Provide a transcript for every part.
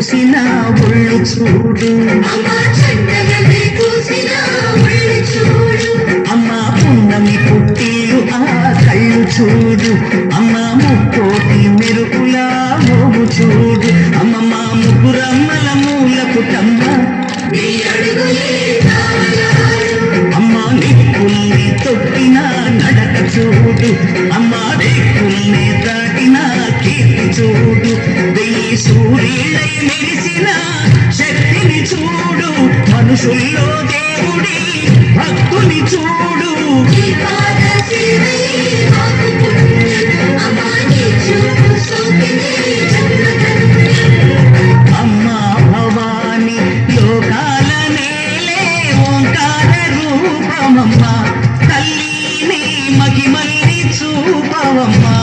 పూసిన ఒళ్ళు చూడు అమ్మ పున్నమి పుట్టిలు ఆ కళ్ళు చూడు అమ్మ ముక్కోటి మెరుపులా మోము చూడు అమ్మ మా ముగ్గురమ్మల మూల పుట్టమ్మ అమ్మ నిప్పుల్ని తొక్కిన నడక చూడు అమ్మ రేకుల్ని దాటిన కీర్తి చూడు వెయ్యి సూర్యుడై మెరిసిన శక్తిని చూడు మనుషుల్లో దేవుడి భక్తుని చూడు అమ్మా భవాని లోకాల నేలే ఓంకార రూపమమ్మ తల్లిని మహిమల్ని చూపవమ్మా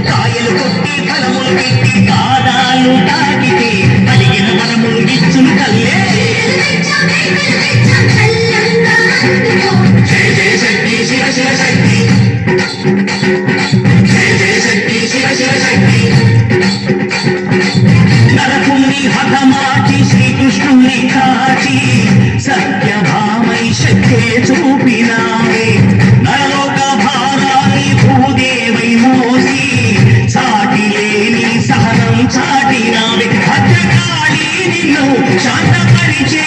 కాయలు కొట్టి ఫలములు పెట్టి పాదాలు తాకితే పలిగిన మనములు ఇచ్చును కల్లే జయ జయ శక్తి శివ శివ శక్తి జయ జయ శక్తి శివ శివ శక్తి నరకుణ్ణి హతమాచి శ్రీకృష్ణుణ్ణి కాచి సత్యభామై శక్తే చూపినావే నరలోక భారాన్ని భూదేవై మోసి సాటి లేని సహనం చాటినావే భద్రకాళి నిన్ను శాంతపరిచే